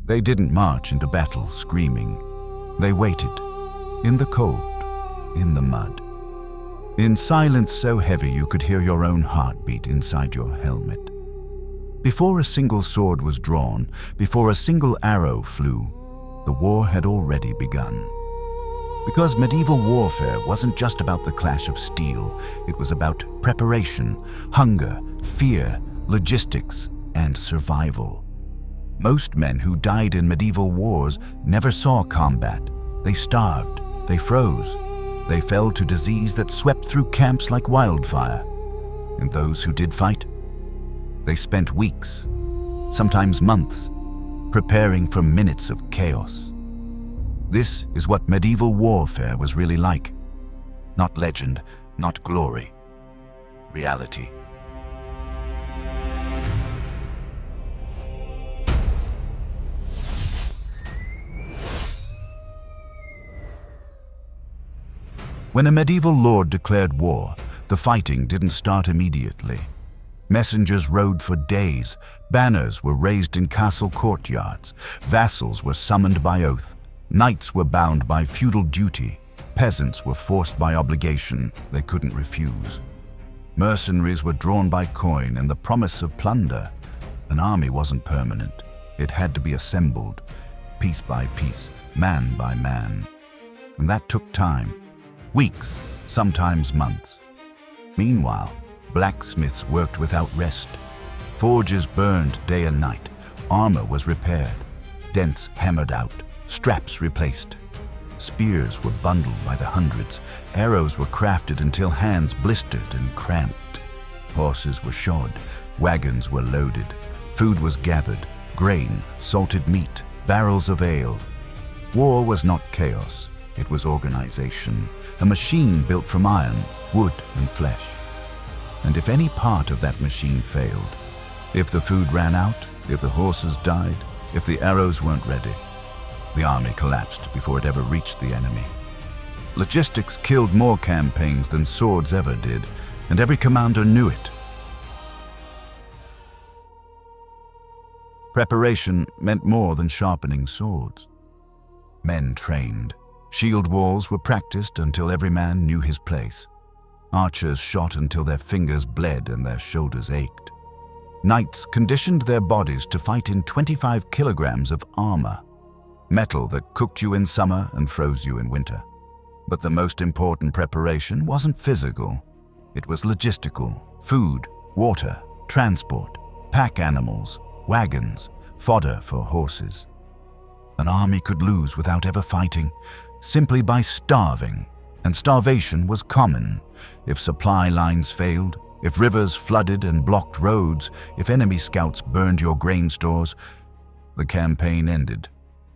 They didn't march into battle screaming. They waited, in the cold, in the mud, in silence so heavy you could hear your own heartbeat inside your helmet. Before a single sword was drawn, before a single arrow flew, the war had already begun. Because medieval warfare wasn't just about the clash of steel, it was about preparation, hunger, fear, logistics, and survival. Most men who died in medieval wars never saw combat. They starved, they froze, they fell to disease that swept through camps like wildfire. And those who did fight, they spent weeks, sometimes months, preparing for minutes of chaos. This is what medieval warfare was really like. Not legend, not glory. Reality. When a medieval lord declared war, the fighting didn't start immediately. Messengers rode for days, banners were raised in castle courtyards, vassals were summoned by oath, knights were bound by feudal duty, peasants were forced by obligation they couldn't refuse. Mercenaries were drawn by coin and the promise of plunder. An army wasn't permanent. It had to be assembled, piece by piece, man by man. And that took time. Weeks, sometimes months. Meanwhile, blacksmiths worked without rest. Forges burned day and night. Armor was repaired. Dents hammered out. Straps replaced. Spears were bundled by the hundreds. Arrows were crafted until hands blistered and cramped. Horses were shod. Wagons were loaded. Food was gathered. Grain, salted meat, barrels of ale. War was not chaos. It was organization, a machine built from iron, wood, and flesh. And if any part of that machine failed, if the food ran out, if the horses died, if the arrows weren't ready, the army collapsed before it ever reached the enemy. Logistics killed more campaigns than swords ever did, and every commander knew it. Preparation meant more than sharpening swords. Men trained. Shield walls were practiced until every man knew his place. Archers shot until their fingers bled and their shoulders ached. Knights conditioned their bodies to fight in 25 kilograms of armor, metal that cooked you in summer and froze you in winter. But the most important preparation wasn't physical. It was logistical: food, water, transport, pack animals, wagons, fodder for horses. An army could lose without ever fighting, simply by starving, and starvation was common. If supply lines failed, if rivers flooded and blocked roads, if enemy scouts burned your grain stores, the campaign ended,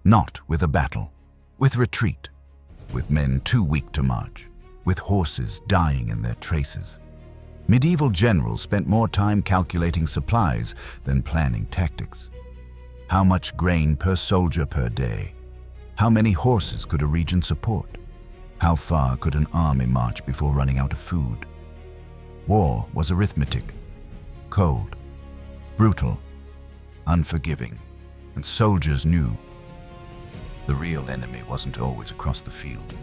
not with a battle, with retreat, with men too weak to march, with horses dying in their traces. Medieval generals spent more time calculating supplies than planning tactics. How much grain per soldier per day? How many horses could a region support? How far could an army march before running out of food? War was arithmetic, cold, brutal, unforgiving, and soldiers knew the real enemy wasn't always across the field.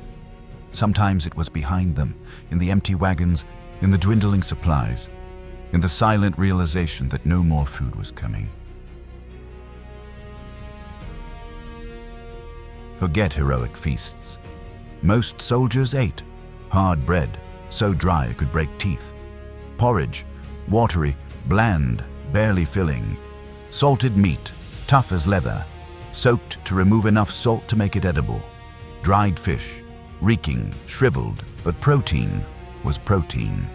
Sometimes it was behind them, in the empty wagons, in the dwindling supplies, in the silent realization that no more food was coming. Forget heroic feasts. Most soldiers ate hard bread, so dry it could break teeth. Porridge, watery, bland, barely filling. Salted meat, tough as leather, soaked to remove enough salt to make it edible. Dried fish, reeking, shriveled, but protein was protein.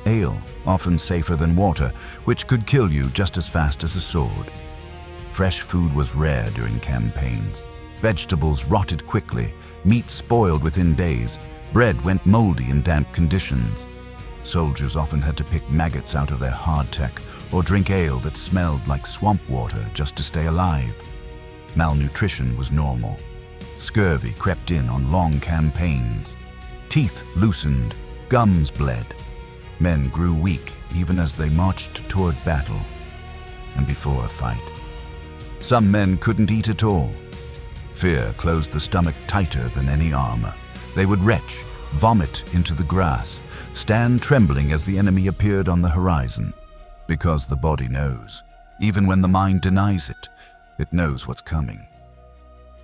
Ale, often safer than water, which could kill you just as fast as a sword. Fresh food was rare during campaigns. Vegetables rotted quickly, meat spoiled within days, bread went moldy in damp conditions. Soldiers often had to pick maggots out of their hardtack or drink ale that smelled like swamp water just to stay alive. Malnutrition was normal. Scurvy crept in on long campaigns. Teeth loosened, gums bled. Men grew weak even as they marched toward battle and before a fight. Some men couldn't eat at all. Fear closed the stomach tighter than any armor. They would retch, vomit into the grass, stand trembling as the enemy appeared on the horizon. Because the body knows. Even when the mind denies it, it knows what's coming.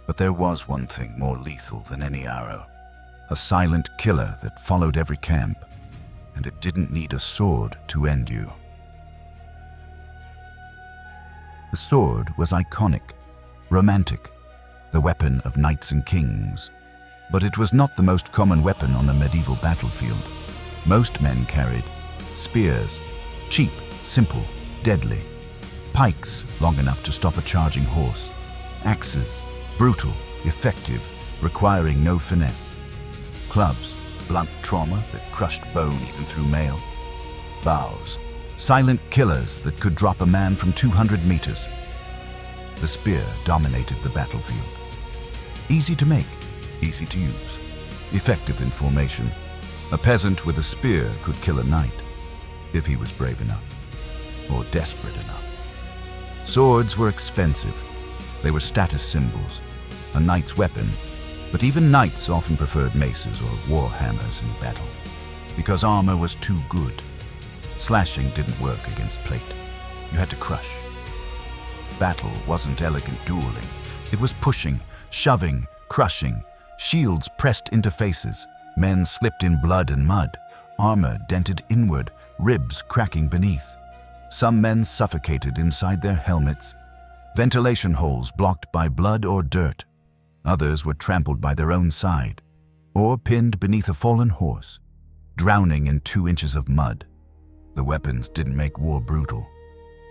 But there was one thing more lethal than any arrow. A silent killer that followed every camp, and it didn't need a sword to end you. The sword was iconic, romantic, the weapon of knights and kings. But it was not the most common weapon on a medieval battlefield. Most men carried spears, cheap, simple, deadly. Pikes, long enough to stop a charging horse. Axes, brutal, effective, requiring no finesse. Clubs, blunt trauma that crushed bone even through mail. Bows, silent killers that could drop a man from 200 meters. The spear dominated the battlefield. Easy to make, easy to use, effective in formation. A peasant with a spear could kill a knight, if he was brave enough, or desperate enough. Swords were expensive. They were status symbols, a knight's weapon, but even knights often preferred maces or war hammers in battle, because armor was too good. Slashing didn't work against plate. You had to crush. Battle wasn't elegant dueling. It was pushing, shoving, crushing, shields pressed into faces, men slipped in blood and mud, armor dented inward, ribs cracking beneath. Some men suffocated inside their helmets, ventilation holes blocked by blood or dirt. Others were trampled by their own side, or pinned beneath a fallen horse, drowning in 2 inches of mud. The weapons didn't make war brutal.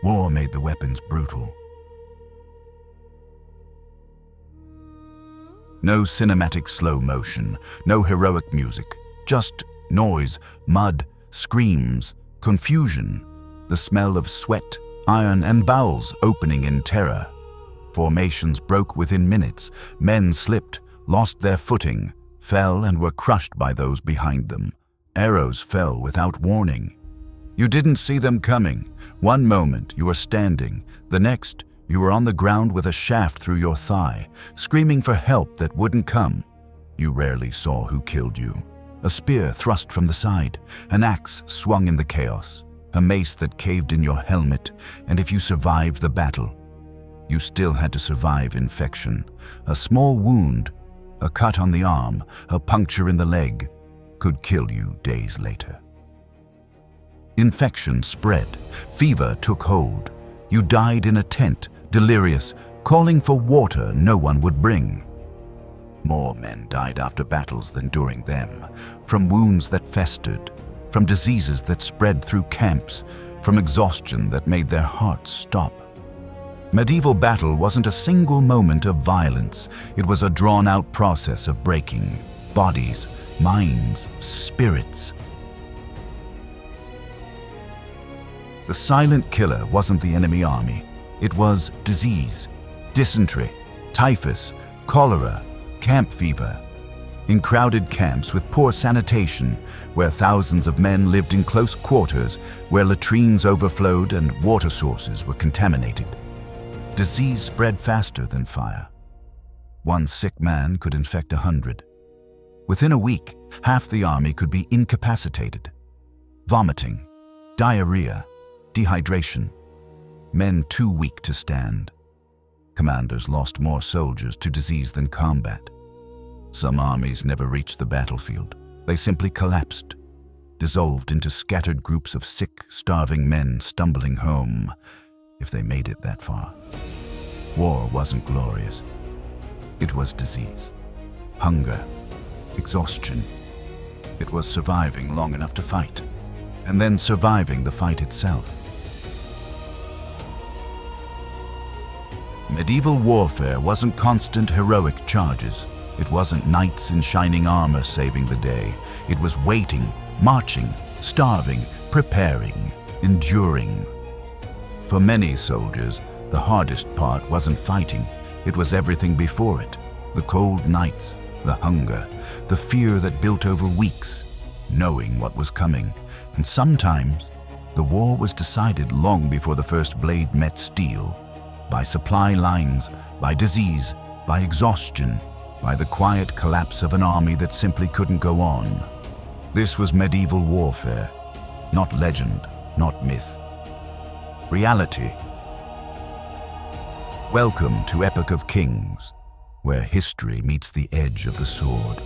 War made the weapons brutal. No cinematic slow motion, no heroic music, just noise, mud, screams, confusion, the smell of sweat, iron, and bowels opening in terror. Formations broke within minutes. Men slipped, lost their footing, fell and were crushed by those behind them. Arrows fell without warning. You didn't see them coming. One moment you were standing, the next you were on the ground with a shaft through your thigh, screaming for help that wouldn't come. You rarely saw who killed you. A spear thrust from the side, an axe swung in the chaos, a mace that caved in your helmet, and if you survived the battle, you still had to survive infection. A small wound, a cut on the arm, a puncture in the leg, could kill you days later. Infection spread, fever took hold. You died in a tent, delirious, calling for water no one would bring. More men died after battles than during them, from wounds that festered, from diseases that spread through camps, from exhaustion that made their hearts stop. Medieval battle wasn't a single moment of violence. It was a drawn-out process of breaking bodies, minds, spirits. The silent killer wasn't the enemy army. It was disease, dysentery, typhus, cholera, camp fever. In crowded camps with poor sanitation, where thousands of men lived in close quarters, where latrines overflowed and water sources were contaminated. Disease spread faster than fire. One sick man could infect 100. Within a week, half the army could be incapacitated. Vomiting, diarrhea, dehydration. Men too weak to stand. Commanders lost more soldiers to disease than combat. Some armies never reached the battlefield. They simply collapsed, dissolved into scattered groups of sick, starving men stumbling home, if they made it that far. War wasn't glorious. It was disease, hunger, exhaustion. It was surviving long enough to fight, and then surviving the fight itself. Medieval warfare wasn't constant heroic charges. It wasn't knights in shining armor saving the day. It was waiting, marching, starving, preparing, enduring. For many soldiers, the hardest part wasn't fighting. It was everything before it. The cold nights, the hunger, the fear that built over weeks, knowing what was coming. And sometimes, the war was decided long before the first blade met steel. by supply lines, by disease, by exhaustion, by the quiet collapse of an army that simply couldn't go on. This was medieval warfare, not legend, not myth. Reality. Welcome to Epoch of Kings, where history meets the edge of the sword.